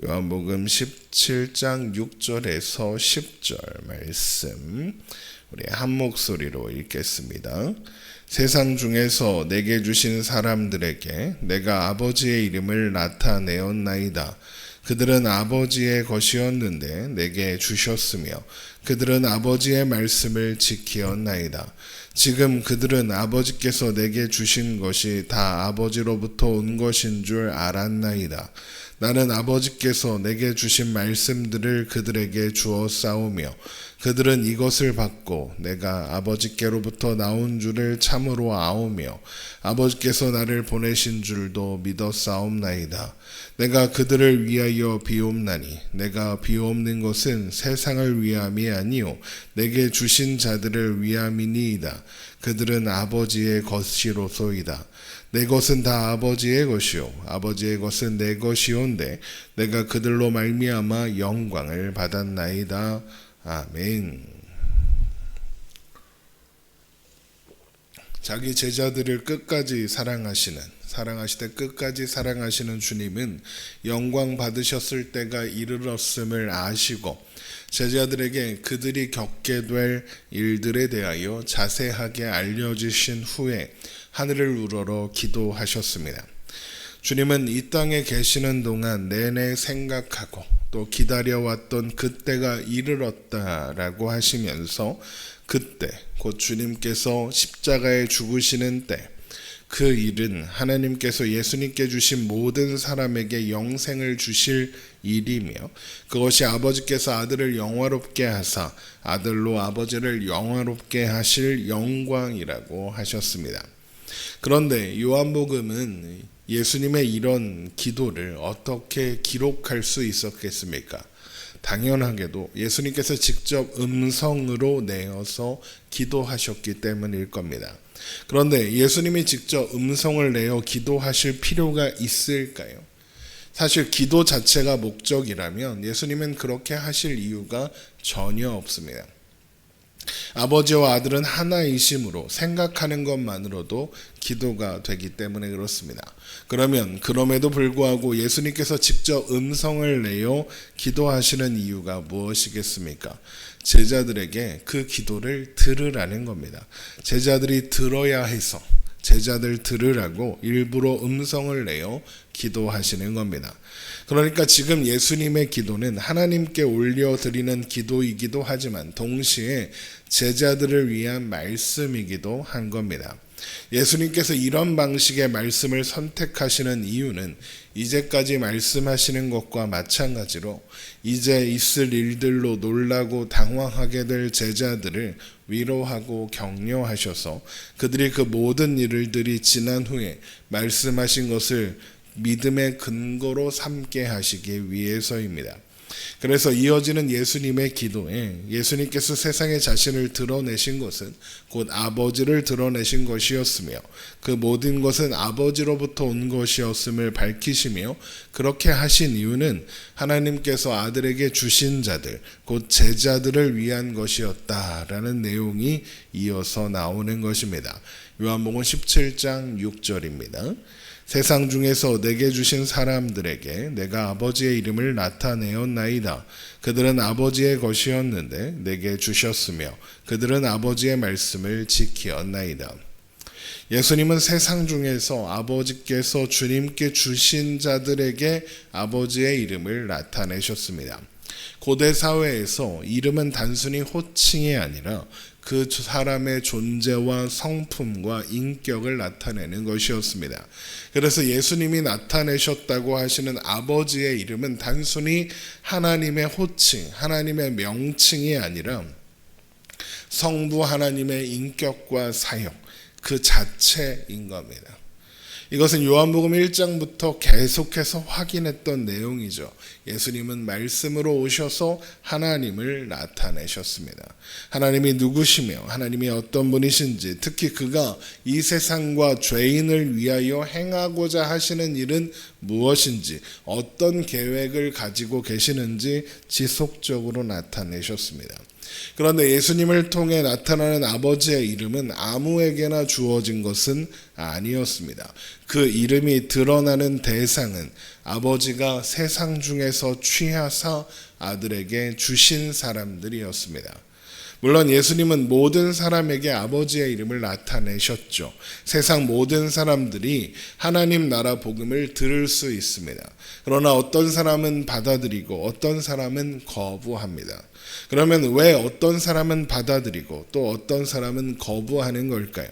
요한복음 17장 6절에서 10절 말씀 우리 한 목소리로 읽겠습니다. 세상 중에서 내게 주신 사람들에게 내가 아버지의 이름을 나타내었나이다. 그들은 아버지의 것이었는데 내게 주셨으며 그들은 아버지의 말씀을 지키었나이다. 지금 그들은 아버지께서 내게 주신 것이 다 아버지로부터 온 것인 줄 알았나이다. 나는 아버지께서 내게 주신 말씀들을 그들에게 주었사오며 그들은 이것을 받고 내가 아버지께로부터 나온 줄을 참으로 아오며 아버지께서 나를 보내신 줄도 믿었사옵나이다. 내가 그들을 위하여 비옵나니 내가 비옵는 것은 세상을 위함이 아니요 내게 주신 자들을 위함이니이다. 그들은 아버지의 것이로소이다. 내 것은 다 아버지의 것이요 아버지의 것은 내 것이온데 내가 그들로 말미암아 영광을 받았나이다. 아멘. 자기 제자들을 끝까지 사랑하시되 끝까지 사랑하시는 주님은 영광 받으셨을 때가 이르렀음을 아시고 제자들에게 그들이 겪게 될 일들에 대하여 자세하게 알려주신 후에 하늘을 우러러 기도하셨습니다. 주님은 이 땅에 계시는 동안 내내 생각하고 또 기다려왔던 그때가 이르렀다라고 하시면서 그때 곧 주님께서 십자가에 죽으시는 때 그 일은 하나님께서 예수님께 주신 모든 사람에게 영생을 주실 일이며 그것이 아버지께서 아들을 영화롭게 하사 아들로 아버지를 영화롭게 하실 영광이라고 하셨습니다. 그런데 요한복음은 예수님의 이런 기도를 어떻게 기록할 수 있었겠습니까? 당연하게도 예수님께서 직접 음성으로 내어서 기도하셨기 때문일 겁니다. 그런데 예수님이 직접 음성을 내어 기도하실 필요가 있을까요? 사실 기도 자체가 목적이라면 예수님은 그렇게 하실 이유가 전혀 없습니다. 아버지와 아들은 하나이심으로 생각하는 것만으로도 기도가 되기 때문에 그렇습니다. 그러면 그럼에도 불구하고 예수님께서 직접 음성을 내어 기도하시는 이유가 무엇이겠습니까? 제자들에게 그 기도를 들으라는 겁니다. 제자들이 들어야 해서 제자들 들으라고 일부러 음성을 내어 기도하시는 겁니다. 그러니까 지금 예수님의 기도는 하나님께 올려드리는 기도이기도 하지만 동시에 제자들을 위한 말씀이기도 한 겁니다. 예수님께서 이런 방식의 말씀을 선택하시는 이유는 이제까지 말씀하시는 것과 마찬가지로 이제 있을 일들로 놀라고 당황하게 될 제자들을 위로하고 격려하셔서 그들이 그 모든 일들이 지난 후에 말씀하신 것을 믿음의 근거로 삼게 하시기 위해서입니다. 그래서 이어지는 예수님의 기도에 예수님께서 세상에 자신을 드러내신 것은 곧 아버지를 드러내신 것이었으며 그 모든 것은 아버지로부터 온 것이었음을 밝히시며 그렇게 하신 이유는 하나님께서 아들에게 주신 자들 곧 제자들을 위한 것이었다라는 내용이 이어서 나오는 것입니다. 요한복음 17장 6절입니다. 세상 중에서 내게 주신 사람들에게 내가 아버지의 이름을 나타내었나이다. 그들은 아버지의 것이었는데 내게 주셨으며 그들은 아버지의 말씀을 지키었나이다. 예수님은 세상 중에서 아버지께서 주님께 주신 자들에게 아버지의 이름을 나타내셨습니다. 고대 사회에서 이름은 단순히 호칭이 아니라 그 사람의 존재와 성품과 인격을 나타내는 것이었습니다. 그래서 예수님이 나타내셨다고 하시는 아버지의 이름은 단순히 하나님의 호칭, 하나님의 명칭이 아니라 성부 하나님의 인격과 사역, 그 자체인 겁니다. 이것은 요한복음 1장부터 계속해서 확인했던 내용이죠. 예수님은 말씀으로 오셔서 하나님을 나타내셨습니다. 하나님이 누구시며 하나님이 어떤 분이신지 특히 그가 이 세상과 죄인을 위하여 행하고자 하시는 일은 무엇인지 어떤 계획을 가지고 계시는지 지속적으로 나타내셨습니다. 그런데 예수님을 통해 나타나는 아버지의 이름은 아무에게나 주어진 것은 아니었습니다. 그 이름이 드러나는 대상은 아버지가 세상 중에서 취하사 아들에게 주신 사람들이었습니다. 물론 예수님은 모든 사람에게 아버지의 이름을 나타내셨죠. 세상 모든 사람들이 하나님 나라 복음을 들을 수 있습니다. 그러나 어떤 사람은 받아들이고 어떤 사람은 거부합니다. 그러면 왜 어떤 사람은 받아들이고 또 어떤 사람은 거부하는 걸까요?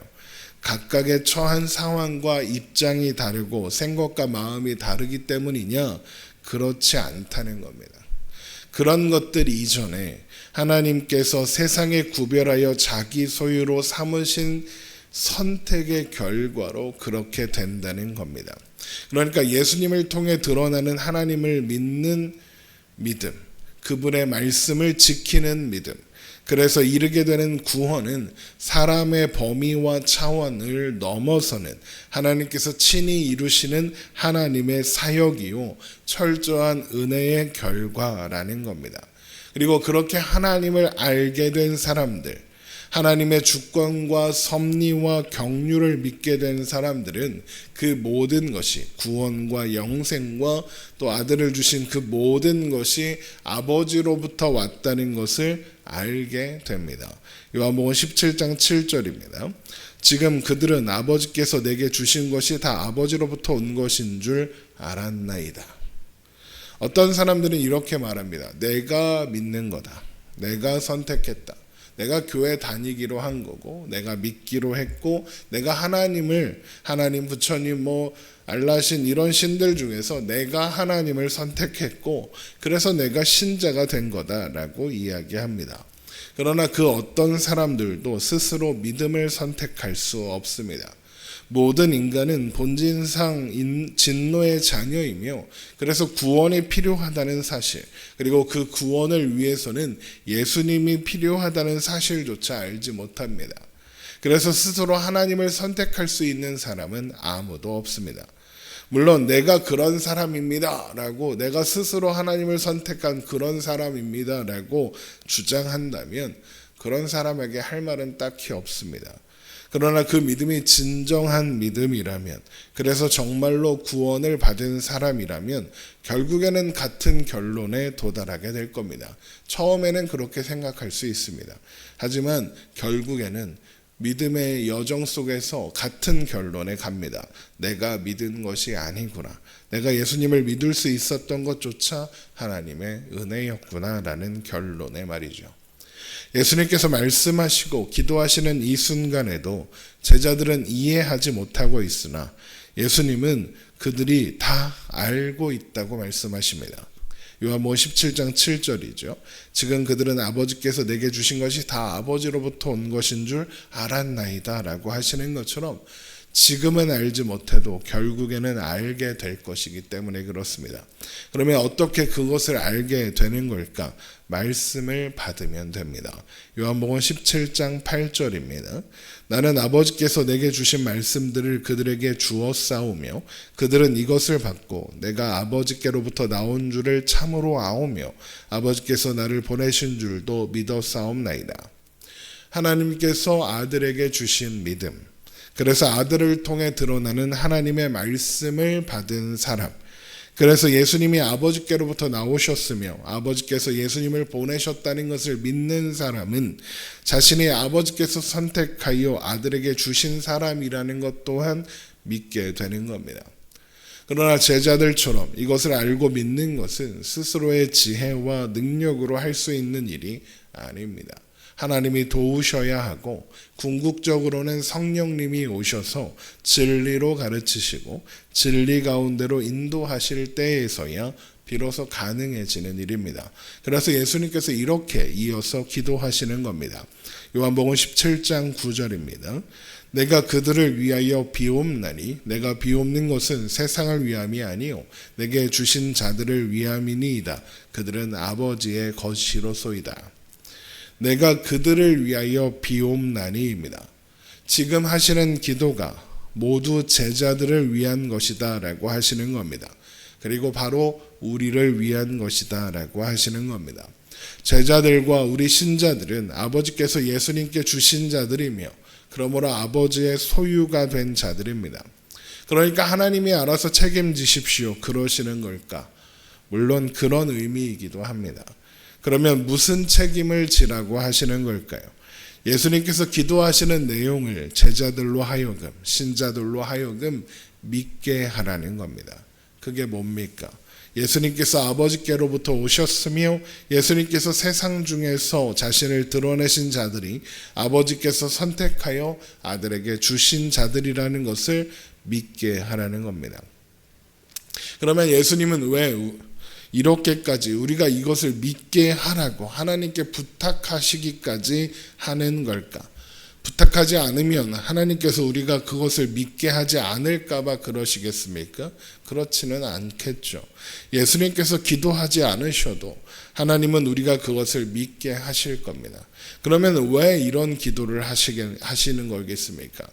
각각의 처한 상황과 입장이 다르고 생각과 마음이 다르기 때문이냐? 그렇지 않다는 겁니다. 그런 것들 이전에 하나님께서 세상에 구별하여 자기 소유로 삼으신 선택의 결과로 그렇게 된다는 겁니다. 그러니까 예수님을 통해 드러나는 하나님을 믿는 믿음, 그분의 말씀을 지키는 믿음, 그래서 이르게 되는 구원은 사람의 범위와 차원을 넘어서는 하나님께서 친히 이루시는 하나님의 사역이요 철저한 은혜의 결과라는 겁니다. 그리고 그렇게 하나님을 알게 된 사람들, 하나님의 주권과 섭리와 경륜을 믿게 된 사람들은 그 모든 것이 구원과 영생과 또 아들을 주신 그 모든 것이 아버지로부터 왔다는 것을 알게 됩니다. 요한복음 17장 7절입니다. 지금 그들은 아버지께서 내게 주신 것이 다 아버지로부터 온 것인 줄 알았나이다. 어떤 사람들은 이렇게 말합니다. 내가 믿는 거다. 내가 선택했다. 내가 교회 다니기로 한 거고 내가 믿기로 했고 내가 하나님 부처님 알라신 이런 신들 중에서 내가 하나님을 선택했고 그래서 내가 신자가 된 거다라고 이야기합니다. 그러나 그 어떤 사람들도 스스로 믿음을 선택할 수 없습니다. 모든 인간은 본질상 진노의 자녀이며 그래서 구원이 필요하다는 사실, 그리고 그 구원을 위해서는 예수님이 필요하다는 사실조차 알지 못합니다. 그래서 스스로 하나님을 선택할 수 있는 사람은 아무도 없습니다. 물론 내가 그런 사람입니다 라고, 내가 스스로 하나님을 선택한 그런 사람입니다 라고 주장한다면 그런 사람에게 할 말은 딱히 없습니다. 그러나 그 믿음이 진정한 믿음이라면, 그래서 정말로 구원을 받은 사람이라면 결국에는 같은 결론에 도달하게 될 겁니다. 처음에는 그렇게 생각할 수 있습니다. 하지만 결국에는 믿음의 여정 속에서 같은 결론에 갑니다. 내가 믿은 것이 아니구나. 내가 예수님을 믿을 수 있었던 것조차 하나님의 은혜였구나라는 결론에 말이죠. 예수님께서 말씀하시고 기도하시는 이 순간에도 제자들은 이해하지 못하고 있으나 예수님은 그들이 다 알고 있다고 말씀하십니다. 요한복음 17장 7절이죠. 지금 그들은 아버지께서 내게 주신 것이 다 아버지로부터 온 것인 줄 알았나이다 라고 하시는 것처럼 지금은 알지 못해도 결국에는 알게 될 것이기 때문에 그렇습니다. 그러면 어떻게 그것을 알게 되는 걸까? 말씀을 받으면 됩니다. 요한복음 17장 8절입니다. 나는 아버지께서 내게 주신 말씀들을 그들에게 주었사오며 그들은 이것을 받고 내가 아버지께로부터 나온 줄을 참으로 아오며 아버지께서 나를 보내신 줄도 믿었사옵나이다. 하나님께서 아들에게 주신 믿음, 그래서 아들을 통해 드러나는 하나님의 말씀을 받은 사람, 그래서 예수님이 아버지께로부터 나오셨으며 아버지께서 예수님을 보내셨다는 것을 믿는 사람은 자신이 아버지께서 선택하여 아들에게 주신 사람이라는 것 또한 믿게 되는 겁니다. 그러나 제자들처럼 이것을 알고 믿는 것은 스스로의 지혜와 능력으로 할 수 있는 일이 아닙니다. 하나님이 도우셔야 하고 궁극적으로는 성령님이 오셔서 진리로 가르치시고 진리 가운데로 인도하실 때에서야 비로소 가능해지는 일입니다. 그래서 예수님께서 이렇게 이어서 기도하시는 겁니다. 요한복음 17장 9절입니다. 내가 그들을 위하여 비옵나니 내가 비옵는 것은 세상을 위함이 아니요 내게 주신 자들을 위함이니이다. 그들은 아버지의 것이로소이다. 내가 그들을 위하여 비옵나니입니다. 지금 하시는 기도가 모두 제자들을 위한 것이다 라고 하시는 겁니다. 그리고 바로 우리를 위한 것이다 라고 하시는 겁니다. 제자들과 우리 신자들은 아버지께서 예수님께 주신 자들이며 그러므로 아버지의 소유가 된 자들입니다. 그러니까 하나님이 알아서 책임지십시오. 그러시는 걸까? 물론 그런 의미이기도 합니다. 그러면 무슨 책임을 지라고 하시는 걸까요? 예수님께서 기도하시는 내용을 제자들로 하여금, 신자들로 하여금 믿게 하라는 겁니다. 그게 뭡니까? 예수님께서 아버지께로부터 오셨으며 예수님께서 세상 중에서 자신을 드러내신 자들이 아버지께서 선택하여 아들에게 주신 자들이라는 것을 믿게 하라는 겁니다. 그러면 예수님은 왜 이렇게까지 우리가 이것을 믿게 하라고 하나님께 부탁하시기까지 하는 걸까? 부탁하지 않으면 하나님께서 우리가 그것을 믿게 하지 않을까 봐 그러시겠습니까? 그렇지는 않겠죠. 예수님께서 기도하지 않으셔도 하나님은 우리가 그것을 믿게 하실 겁니다. 그러면 왜 이런 기도를 하시는 거겠습니까?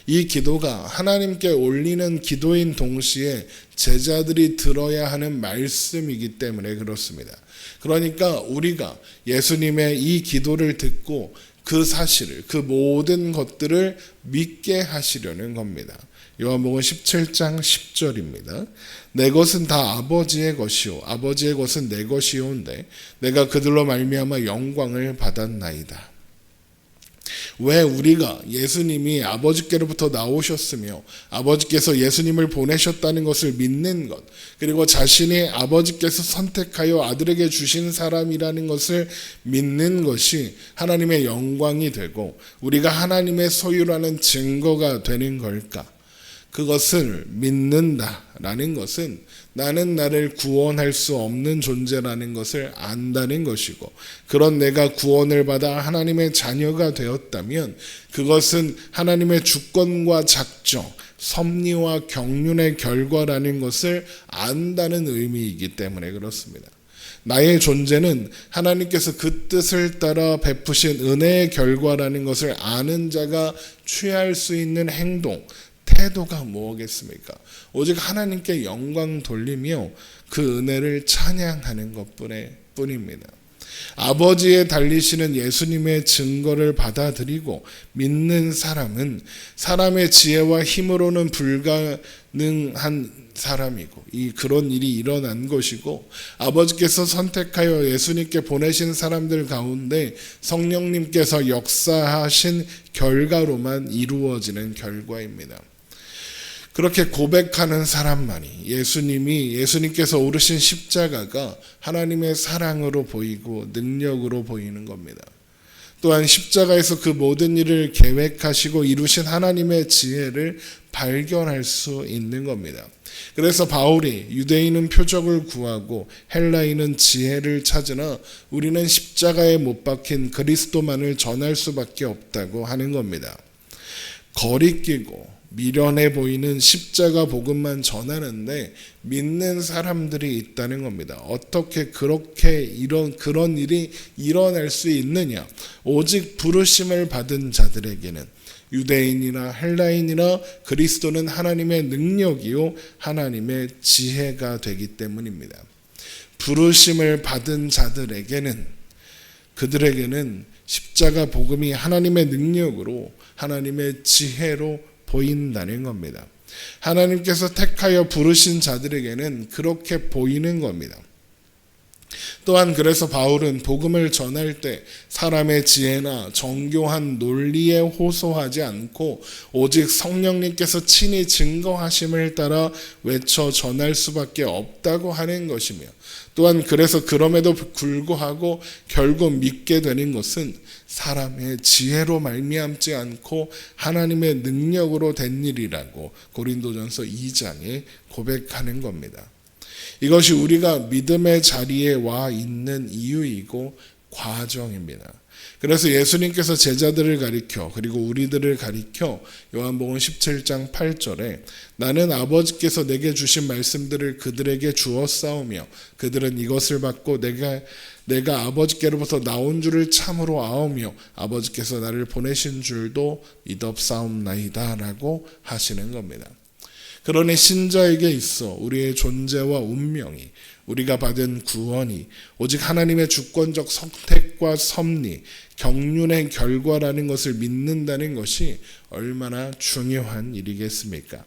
이 기도가 하나님께 올리는 기도인 동시에 제자들이 들어야 하는 말씀이기 때문에 그렇습니다. 그러니까 우리가 예수님의 이 기도를 듣고 그 사실을, 그 모든 것들을 믿게 하시려는 겁니다. 요한복음 17장 10절입니다. 내 것은 다 아버지의 것이요 아버지의 것은 내 것이오온데 내가 그들로 말미암아 영광을 받았나이다. 왜 우리가 예수님이 아버지께로부터 나오셨으며 아버지께서 예수님을 보내셨다는 것을 믿는 것, 그리고 자신이 아버지께서 선택하여 아들에게 주신 사람이라는 것을 믿는 것이 하나님의 영광이 되고 우리가 하나님의 소유라는 증거가 되는 걸까? 그것을 믿는다라는 것은 나는 나를 구원할 수 없는 존재라는 것을 안다는 것이고, 그런 내가 구원을 받아 하나님의 자녀가 되었다면 그것은 하나님의 주권과 작정, 섭리와 경륜의 결과라는 것을 안다는 의미이기 때문에 그렇습니다. 나의 존재는 하나님께서 그 뜻을 따라 베푸신 은혜의 결과라는 것을 아는 자가 취할 수 있는 행동, 태도가 뭐겠습니까? 오직 하나님께 영광 돌리며 그 은혜를 찬양하는 것뿐입니다. 아버지에 달리시는 예수님의 증거를 받아들이고 믿는 사람은 사람의 지혜와 힘으로는 불가능한 사람이고 그런 일이 일어난 것이고, 아버지께서 선택하여 예수님께 보내신 사람들 가운데 성령님께서 역사하신 결과로만 이루어지는 결과입니다. 그렇게 고백하는 사람만이 예수님께서 오르신 십자가가 하나님의 사랑으로 보이고 능력으로 보이는 겁니다. 또한 십자가에서 그 모든 일을 계획하시고 이루신 하나님의 지혜를 발견할 수 있는 겁니다. 그래서 바울이 유대인은 표적을 구하고 헬라인은 지혜를 찾으나 우리는 십자가에 못 박힌 그리스도만을 전할 수밖에 없다고 하는 겁니다. 거리끼고 미련해 보이는 십자가 복음만 전하는데 믿는 사람들이 있다는 겁니다. 어떻게 그런 일이 일어날 수 있느냐? 오직 부르심을 받은 자들에게는 유대인이나 헬라인이나 그리스도는 하나님의 능력이요 하나님의 지혜가 되기 때문입니다. 부르심을 받은 그들에게는 십자가 복음이 하나님의 능력으로 하나님의 지혜로 보인다는 겁니다. 하나님께서 택하여 부르신 자들에게는 그렇게 보이는 겁니다. 또한 그래서 바울은 복음을 전할 때 사람의 지혜나 정교한 논리에 호소하지 않고 오직 성령님께서 친히 증거하심을 따라 외쳐 전할 수밖에 없다고 하는 것이며, 또한 그래서 그럼에도 불구하고 결국 믿게 되는 것은 사람의 지혜로 말미암지 않고 하나님의 능력으로 된 일이라고 고린도전서 2장에 고백하는 겁니다. 이것이 우리가 믿음의 자리에 와 있는 이유이고 과정입니다. 그래서 예수님께서 제자들을 가리켜 그리고 우리들을 가리켜 요한복음 17장 8절에 나는 아버지께서 내게 주신 말씀들을 그들에게 주었사오며 그들은 이것을 받고 내가 아버지께로부터 나온 줄을 참으로 아오며 아버지께서 나를 보내신 줄도 믿었사옵나이다 라고 하시는 겁니다. 그러니 신자에게 있어 우리의 존재와 운명이, 우리가 받은 구원이 오직 하나님의 주권적 선택과 섭리, 경륜의 결과라는 것을 믿는다는 것이 얼마나 중요한 일이겠습니까?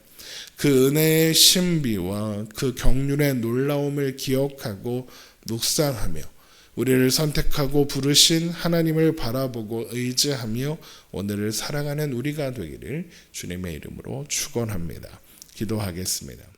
그 은혜의 신비와 그 경륜의 놀라움을 기억하고 묵상하며 우리를 선택하고 부르신 하나님을 바라보고 의지하며 오늘을 살아가는 우리가 되기를 주님의 이름으로 축원합니다. 기도하겠습니다.